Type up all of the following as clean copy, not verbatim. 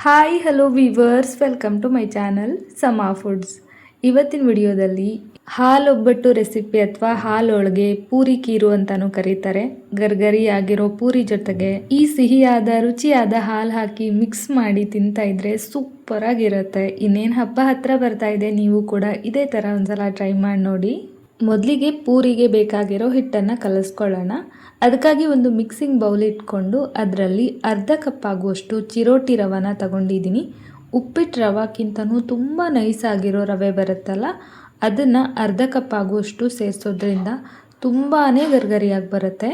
Hi hello viewers, welcome to my channel Sama foods. ಇವತ್ತಿನ ವಿಡಿಯೋದಲ್ಲಿ ಹಾಲೊಬ್ಬಟ್ಟು recipe ಅಥವಾ ಹಾಲೊಳಗೆ ಪೂರಿ ಕೀರು ಅಂತಾನೂ ಕರೀತಾರೆ. ಗರ್ಗರಿ ಆಗಿರೋ ಪೂರಿ ಜೊತೆಗೆ ಈ ಸಿಹಿಯಾದ ರುಚಿಯಾದ ಹಾಲು ಹಾಕಿ ಮಿಕ್ಸ್ ಮಾಡಿ ತಿಂತಾ ಇದ್ರೆ ಸೂಪರ್ ಆಗಿರುತ್ತೆ. ಇನ್ನೇನು ಹಬ್ಬ ಹತ್ರ ಬರ್ತಾ ಇದೆ, ನೀವು ಕೂಡ ಇದೇ ಥರ ಒಂದ್ಸಲ ಟ್ರೈ ಮಾಡಿ ನೋಡಿ. ಮೊದಲಿಗೆ ಪೂರಿಗೆ ಬೇಕಾಗಿರೋ ಹಿಟ್ಟನ್ನು ಕಲಿಸ್ಕೊಳ್ಳೋಣ. ಅದಕ್ಕಾಗಿ ಒಂದು ಮಿಕ್ಸಿಂಗ್ ಬೌಲ್ ಇಟ್ಕೊಂಡು ಅದರಲ್ಲಿ ಅರ್ಧ ಕಪ್ ಆಗುವಷ್ಟು ಚಿರೋಟಿ ರವಾನ ತಗೊಂಡಿದ್ದೀನಿ. ಉಪ್ಪಿಟ್ಟು ರವಾಕ್ಕಿಂತನೂ ತುಂಬ ನೈಸ್ ಆಗಿರೋ ರವೆ ಬರುತ್ತಲ್ಲ, ಅದನ್ನು ಅರ್ಧ ಕಪ್ ಆಗುವಷ್ಟು ಸೇರಿಸೋದ್ರಿಂದ ತುಂಬಾ ಗರ್ಗರಿಯಾಗಿ ಬರುತ್ತೆ.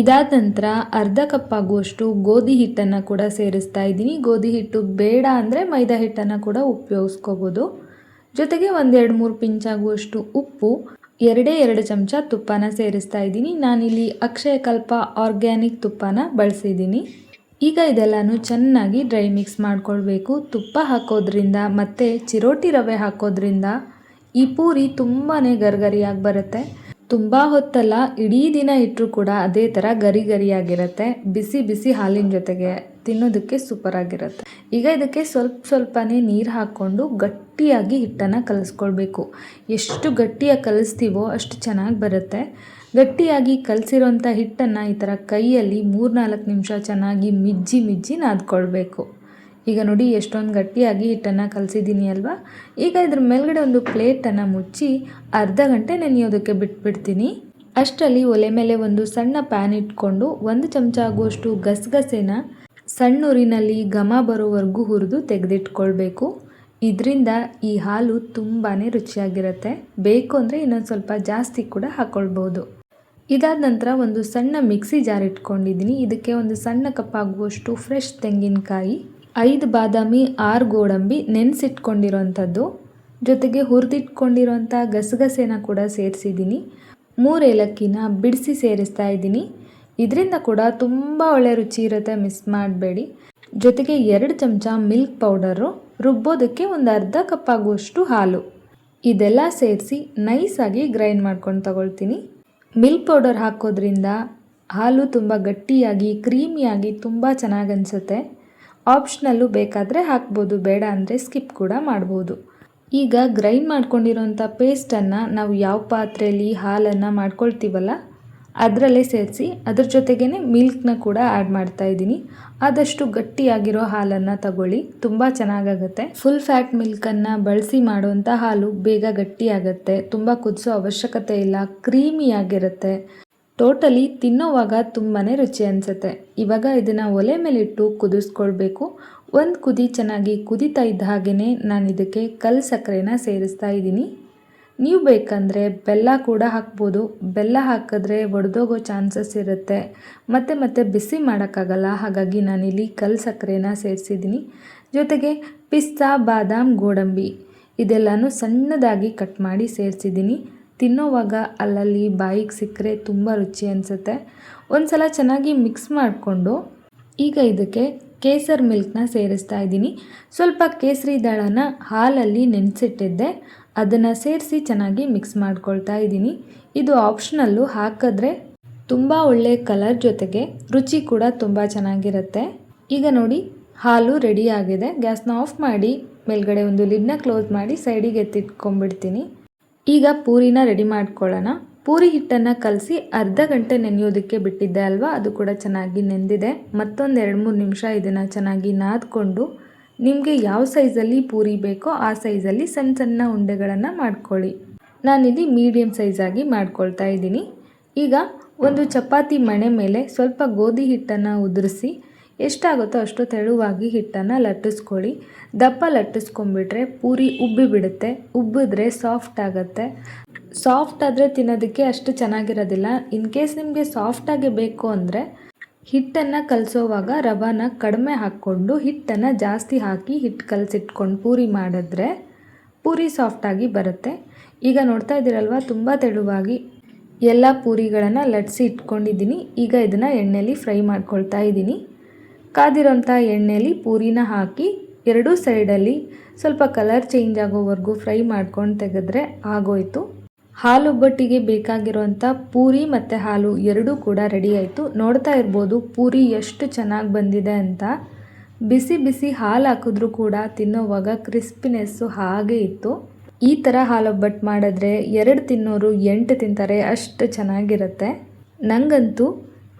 ಇದಾದ ನಂತರ ಅರ್ಧ ಕಪ್ ಆಗುವಷ್ಟು ಗೋಧಿ ಹಿಟ್ಟನ್ನು ಕೂಡ ಸೇರಿಸ್ತಾ ಇದ್ದೀನಿ. ಗೋಧಿ ಹಿಟ್ಟು ಬೇಡ ಅಂದರೆ ಮೈದಾ ಹಿಟ್ಟನ್ನು ಕೂಡ ಉಪಯೋಗಿಸ್ಕೋಬೋದು. ಜೊತೆಗೆ 1-2-3 ಪಿಂಚ್ ಆಗುವಷ್ಟು ಉಪ್ಪು, 2 ಚಮಚ ತುಪ್ಪನ ಸೇರಿಸ್ತಾ ಇದ್ದೀನಿ. ನಾನಿಲ್ಲಿ ಅಕ್ಷಯಕಲ್ಪ ಆರ್ಗ್ಯಾನಿಕ್ ತುಪ್ಪನ ಬಳಸಿದ್ದೀನಿ. ಈಗ ಇದೆಲ್ಲನೂ ಚೆನ್ನಾಗಿ ಡ್ರೈ ಮಿಕ್ಸ್ ಮಾಡ್ಕೊಳ್ಬೇಕು. ತುಪ್ಪ ಹಾಕೋದ್ರಿಂದ ಮತ್ತು ಚಿರೋಟಿ ರವೆ ಹಾಕೋದ್ರಿಂದ ಈ ಪೂರಿ ತುಂಬಾ ಗರಿಗರಿಯಾಗಿ ಬರುತ್ತೆ. ತುಂಬ ಹೊತ್ತಲ್ಲ, ಇಡೀ ದಿನ ಇಟ್ಟರೂ ಕೂಡ ಅದೇ ಥರ ಗರಿ ಗರಿಯಾಗಿರುತ್ತೆ. ಬಿಸಿ ಬಿಸಿ ಹಾಲಿನ ಜೊತೆಗೆ ತಿನ್ನೋದಕ್ಕೆ ಸೂಪರ್ ಆಗಿರುತ್ತೆ. ಈಗ ಇದಕ್ಕೆ ಸ್ವಲ್ಪನೇ ನೀರು ಹಾಕ್ಕೊಂಡು ಗಟ್ಟಿಯಾಗಿ ಹಿಟ್ಟನ್ನು ಕಲಿಸ್ಕೊಳ್ಬೇಕು. ಎಷ್ಟು ಗಟ್ಟಿಯಾಗಿ ಕಲಿಸ್ತೀವೋ ಅಷ್ಟು ಚೆನ್ನಾಗಿ ಬರುತ್ತೆ. ಗಟ್ಟಿಯಾಗಿ ಕಲಸಿರೋಂಥ ಹಿಟ್ಟನ್ನು ಈ ಥರ ಕೈಯಲ್ಲಿ 3-4 ನಿಮಿಷ ಚೆನ್ನಾಗಿ ಮಿಜ್ಜಿ ನಾದ್ಕೊಳ್ಬೇಕು. ಈಗ ನೋಡಿ ಎಷ್ಟೊಂದು ಗಟ್ಟಿಯಾಗಿ ಹಿಟ್ಟನ್ನು ಕಲಸಿದ್ದೀನಿ ಅಲ್ವಾ. ಈಗ ಇದ್ರ ಮೇಲ್ಗಡೆ ಒಂದು ಪ್ಲೇಟನ್ನು ಮುಚ್ಚಿ ಅರ್ಧ ಗಂಟೆ ನೆನೆಯೋದಕ್ಕೆ ಬಿಟ್ಬಿಡ್ತೀನಿ. ಅಷ್ಟರಲ್ಲಿ ಒಲೆ ಮೇಲೆ ಒಂದು ಸಣ್ಣ ಪ್ಯಾನ್ ಇಟ್ಕೊಂಡು 1 ಚಮಚ ಆಗುವಷ್ಟು ಗಸಗಸೆನ ಸಣ್ಣ ಉರಿನಲ್ಲಿ ಘಮ ಬರೋವರೆಗೂ ಹುರಿದು ತೆಗೆದಿಟ್ಕೊಳ್ಬೇಕು. ಇದರಿಂದ ಈ ಹಾಲು ತುಂಬಾ ರುಚಿಯಾಗಿರುತ್ತೆ. ಬೇಕು ಅಂದರೆ ಇನ್ನೊಂದು ಸ್ವಲ್ಪ ಜಾಸ್ತಿ ಕೂಡ ಹಾಕ್ಕೊಳ್ಬೋದು. ಇದಾದ ನಂತರ ಒಂದು ಸಣ್ಣ ಮಿಕ್ಸಿ ಜಾರ್ ಇಟ್ಕೊಂಡಿದ್ದೀನಿ. ಇದಕ್ಕೆ ಒಂದು ಸಣ್ಣ ಕಪ್ ಆಗುವಷ್ಟು ಫ್ರೆಶ್ ತೆಂಗಿನಕಾಯಿ, 5 ಬಾದಾಮಿ, 6 ಗೋಡಂಬಿ ನೆನೆಸಿಟ್ಕೊಂಡಿರೋಂಥದ್ದು, ಜೊತೆಗೆ ಹುರಿದಿಟ್ಕೊಂಡಿರೋಂಥ ಗಸಗಸೆನ ಕೂಡ ಸೇರಿಸಿದ್ದೀನಿ. 3 ಏಲಕ್ಕಿನ ಬಿಡಿಸಿ ಸೇರಿಸ್ತಾ ಇದ್ದೀನಿ. ಇದರಿಂದ ಕೂಡ ತುಂಬ ಒಳ್ಳೆ ರುಚಿ ಇರುತ್ತೆ, ಮಿಸ್ ಮಾಡಬೇಡಿ. ಜೊತೆಗೆ 2 ಚಮಚ ಮಿಲ್ಕ್ ಪೌಡರು, ರುಬ್ಬೋದಕ್ಕೆ ಒಂದು ಅರ್ಧ ಕಪ್ ಆಗುವಷ್ಟು ಹಾಲು, ಇದೆಲ್ಲ ಸೇರಿಸಿ ನೈಸಾಗಿ ಗ್ರೈಂಡ್ ಮಾಡ್ಕೊಂಡು ತಗೊಳ್ತೀನಿ. ಮಿಲ್ಕ್ ಪೌಡರ್ ಹಾಕೋದ್ರಿಂದ ಹಾಲು ತುಂಬ ಗಟ್ಟಿಯಾಗಿ ಕ್ರೀಮಿಯಾಗಿ ತುಂಬ ಚೆನ್ನಾಗಿ ಅನಿಸುತ್ತೆ. ಆಪ್ಷನಲ್ಲು ಬೇಕಾದರೆ ಹಾಕ್ಬೋದು, ಬೇಡ ಅಂದರೆ ಸ್ಕಿಪ್ ಕೂಡ ಮಾಡ್ಬೋದು. ಈಗ ಗ್ರೈಂಡ್ ಮಾಡ್ಕೊಂಡಿರೋಂಥ ಪೇಸ್ಟನ್ನು ನಾವು ಯಾವ ಪಾತ್ರೆಯಲ್ಲಿ ಹಾಲನ್ನು ಮಾಡ್ಕೊಳ್ತೀವಲ್ಲ ಅದರಲ್ಲೇ ಸೇರಿಸಿ ಅದ್ರ ಜೊತೆಗೇ ಮಿಲ್ಕ್ನ ಕೂಡ ಆ್ಯಡ್ ಮಾಡ್ತಾ ಇದ್ದೀನಿ. ಆದಷ್ಟು ಗಟ್ಟಿಯಾಗಿರೋ ಹಾಲನ್ನು ತಗೊಳ್ಳಿ, ತುಂಬ ಚೆನ್ನಾಗಾಗುತ್ತೆ. ಫುಲ್ ಫ್ಯಾಟ್ ಮಿಲ್ಕನ್ನು ಬಳಸಿ ಮಾಡುವಂಥ ಹಾಲು ಬೇಗ ಗಟ್ಟಿಯಾಗುತ್ತೆ, ತುಂಬ ಕುದಿಸೋ ಅವಶ್ಯಕತೆ ಇಲ್ಲ, ಕ್ರೀಮಿಯಾಗಿರುತ್ತೆ. ಟೋಟಲಿ ತಿನ್ನೋವಾಗ ತುಂಬಾ ರುಚಿ ಅನಿಸುತ್ತೆ. ಇವಾಗ ಇದನ್ನು ಒಲೆ ಮೇಲಿಟ್ಟು ಕುದಿಸ್ಕೊಳ್ಬೇಕು. ಒಂದು ಕುದಿ ಚೆನ್ನಾಗಿ ಕುದೀತಾ ಇದ್ದ ಹಾಗೆಯೇ ನಾನು ಇದಕ್ಕೆ ಕಲ್ಲು ಸಕ್ಕರೆನ ಸೇರಿಸ್ತಾ ಇದ್ದೀನಿ. ನೀವು ಬೇಕಂದರೆ ಬೆಲ್ಲ ಕೂಡ ಹಾಕ್ಬೋದು. ಬೆಲ್ಲ ಹಾಕಿದ್ರೆ ಒಡೆದೋಗೋ ಚಾನ್ಸಸ್ ಇರುತ್ತೆ, ಮತ್ತೆ ಬಿಸಿ ಮಾಡೋಕ್ಕಾಗಲ್ಲ. ಹಾಗಾಗಿ ನಾನಿಲ್ಲಿ ಕಲ್ಲು ಸಕ್ಕರೆನ ಸೇರಿಸಿದ್ದೀನಿ. ಜೊತೆಗೆ ಪಿಸ್ತಾ, ಬಾದಾಮ್, ಗೋಡಂಬಿ ಇದೆಲ್ಲನೂ ಸಣ್ಣದಾಗಿ ಕಟ್ ಮಾಡಿ ಸೇರಿಸಿದ್ದೀನಿ. ತಿನ್ನೋವಾಗ ಅಲ್ಲಲ್ಲಿ ಬಾಯಿಗೆ ಸಿಕ್ಕರೆ ತುಂಬ ರುಚಿ ಅನಿಸುತ್ತೆ. ಒಂದು ಸಲ ಚೆನ್ನಾಗಿ ಮಿಕ್ಸ್ ಮಾಡಿಕೊಂಡು ಈಗ ಇದಕ್ಕೆ ಕೇಸರ್ ಮಿಲ್ಕ್ನ ಸೇರಿಸ್ತಾ ಇದ್ದೀನಿ. ಸ್ವಲ್ಪ ಕೇಸರಿ ದಾಳನ ಹಾಲಲ್ಲಿ ನೆನೆಸಿಟ್ಟಿದ್ದೆ, ಅದನ್ನು ಸೇರಿಸಿ ಚೆನ್ನಾಗಿ ಮಿಕ್ಸ್ ಮಾಡ್ಕೊಳ್ತಾ ಇದ್ದೀನಿ. ಇದು ಆಪ್ಷನಲ್ಲು, ಹಾಕಿದ್ರೆ ತುಂಬ ಒಳ್ಳೆ ಕಲರ್ ಜೊತೆಗೆ ರುಚಿ ಕೂಡ ತುಂಬ ಚೆನ್ನಾಗಿರುತ್ತೆ. ಈಗ ನೋಡಿ ಹಾಲು ರೆಡಿ ಆಗಿದೆ. ಗ್ಯಾಸ್ನ ಆಫ್ ಮಾಡಿ ಮೇಲ್ಗಡೆ ಒಂದು ಲಿಡ್ನ ಕ್ಲೋಸ್ ಮಾಡಿ ಸೈಡಿಗೆ ಎತ್ತಿಟ್ಕೊಂಡ್ಬಿಡ್ತೀನಿ. ಈಗ ಪೂರಿನ ರೆಡಿ ಮಾಡ್ಕೊಳ್ಳೋಣ. ಪೂರಿ ಹಿಟ್ಟನ್ನು ಕಲಸಿ ಅರ್ಧ ಗಂಟೆ ನೆನೆಯೋದಕ್ಕೆ ಬಿಟ್ಟಿದ್ದೆ ಅಲ್ವಾ, ಅದು ಕೂಡ ಚೆನ್ನಾಗಿ ನೆಂದಿದೆ. ಮತ್ತೊಂದು 2-3 ನಿಮಿಷ ಇದನ್ನು ಚೆನ್ನಾಗಿ ನಾದ್ಕೊಂಡು ನಿಮಗೆ ಯಾವ ಸೈಜಲ್ಲಿ ಪೂರಿ ಬೇಕೋ ಆ ಸೈಜಲ್ಲಿ ಸಣ್ಣ ಉಂಡೆಗಳನ್ನು ಮಾಡ್ಕೊಳ್ಳಿ. ನಾನಿಲ್ಲಿ ಮೀಡಿಯಮ್ ಸೈಜಾಗಿ ಮಾಡ್ಕೊಳ್ತಾ ಇದ್ದೀನಿ. ಈಗ ಒಂದು ಚಪಾತಿ ಮಣೆ ಮೇಲೆ ಸ್ವಲ್ಪ ಗೋಧಿ ಹಿಟ್ಟನ್ನು ಉದುರಿಸಿ ಎಷ್ಟಾಗುತ್ತೋ ಅಷ್ಟು ತೆಳುವಾಗಿ ಹಿಟ್ಟನ್ನು ಲಟ್ಟಿಸ್ಕೊಳ್ಳಿ. ದಪ್ಪ ಲಟ್ಟಿಸ್ಕೊಂಡ್ಬಿಟ್ರೆ ಪೂರಿ ಉಬ್ಬಿ ಬಿಡುತ್ತೆ, ಉಬ್ಬಿದ್ರೆ ಸಾಫ್ಟ್ ಆಗುತ್ತೆ. ಸಾಫ್ಟ್ ಆದರೆ ತಿನ್ನೋದಕ್ಕೆ ಅಷ್ಟು ಚೆನ್ನಾಗಿರೋದಿಲ್ಲ. ಇನ್ ಕೇಸ್ ನಿಮಗೆ ಸಾಫ್ಟಾಗಿ ಬೇಕು ಅಂದರೆ ಹಿಟ್ಟನ್ನು ಕಲಸೋವಾಗ ರವಾನ ಕಡಿಮೆ ಹಾಕ್ಕೊಂಡು ಹಿಟ್ಟನ್ನು ಜಾಸ್ತಿ ಹಾಕಿ ಹಿಟ್ಟು ಕಲಸಿಟ್ಕೊಂಡು ಪೂರಿ ಮಾಡಿದ್ರೆ ಪೂರಿ ಸಾಫ್ಟಾಗಿ ಬರುತ್ತೆ. ಈಗ ನೋಡ್ತಾ ಇದ್ದೀರಲ್ವ, ತುಂಬ ತೆಳುವಾಗಿ ಎಲ್ಲ ಪೂರಿಗಳನ್ನು ಲಟ್ಟಿಸಿ ಇಟ್ಕೊಂಡಿದ್ದೀನಿ. ಈಗ ಇದನ್ನು ಎಣ್ಣೆಯಲ್ಲಿ ಫ್ರೈ ಮಾಡ್ಕೊಳ್ತಾ ಇದ್ದೀನಿ. ಕಾದಿರೋಂಥ ಎಣ್ಣೆಯಲ್ಲಿ ಪೂರಿನ ಹಾಕಿ 2 ಸೈಡಲ್ಲಿ ಸ್ವಲ್ಪ ಕಲರ್ ಚೇಂಜ್ ಆಗೋವರೆಗೂ ಫ್ರೈ ಮಾಡ್ಕೊಂಡು ತೆಗೆದ್ರೆ ಆಗೋಯ್ತು. ಹಾಲೊಬ್ಬಟ್ಟಿಗೆ ಬೇಕಾಗಿರೋಂಥ ಪೂರಿ ಮತ್ತು ಹಾಲು ಎರಡೂ ಕೂಡ ರೆಡಿ ಆಯಿತು. ನೋಡ್ತಾ ಇರ್ಬೋದು ಪೂರಿ ಎಷ್ಟು ಚೆನ್ನಾಗಿ ಬಂದಿದೆ ಅಂತ. ಬಿಸಿ ಬಿಸಿ ಹಾಲು ಹಾಕಿದ್ರೂ ಕೂಡ ತಿನ್ನೋವಾಗ ಕ್ರಿಸ್ಪಿನೆಸ್ಸು ಹಾಗೆ ಇತ್ತು. ಈ ಥರ ಹಾಲೊಬ್ಬಟ್ಟು ಮಾಡಿದ್ರೆ 2 ತಿನ್ನೋರು 8 ತಿಂತಾರೆ, ಅಷ್ಟು ಚೆನ್ನಾಗಿರುತ್ತೆ. ನನಗಂತೂ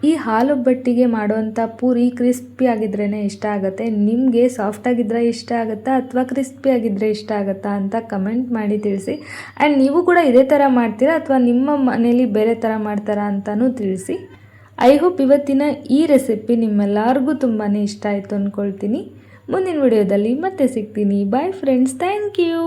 ಈ ಹಾಲೊಬ್ಬಟ್ಟಿಗೆ ಮಾಡುವಂಥ ಪೂರಿ ಕ್ರಿಸ್ಪಿ ಆಗಿದ್ರೇ ಇಷ್ಟ ಆಗುತ್ತೆ. ನಿಮಗೆ ಸಾಫ್ಟಾಗಿದ್ದರೆ ಇಷ್ಟ ಆಗುತ್ತಾ ಅಥವಾ ಕ್ರಿಸ್ಪಿ ಆಗಿದ್ದರೆ ಇಷ್ಟ ಆಗುತ್ತಾ ಅಂತ ಕಮೆಂಟ್ ಮಾಡಿ ತಿಳಿಸಿ. ಆ್ಯಂಡ್ ನೀವು ಕೂಡ ಇದೇ ಥರ ಮಾಡ್ತೀರಾ ಅಥವಾ ನಿಮ್ಮ ಮನೇಲಿ ಬೇರೆ ಥರ ಮಾಡ್ತಾರಾ ಅಂತಲೂ ತಿಳಿಸಿ. ಐ ಹೋಪ್ ಇವತ್ತಿನ ಈ ರೆಸಿಪಿ ನಿಮ್ಮೆಲ್ಲರಿಗೂ ತುಂಬಾ ಇಷ್ಟ ಆಯಿತು ಅಂದ್ಕೊಳ್ತೀನಿ. ಮುಂದಿನ ವಿಡಿಯೋದಲ್ಲಿ ಮತ್ತೆ ಸಿಗ್ತೀನಿ. Bye friends, thank you.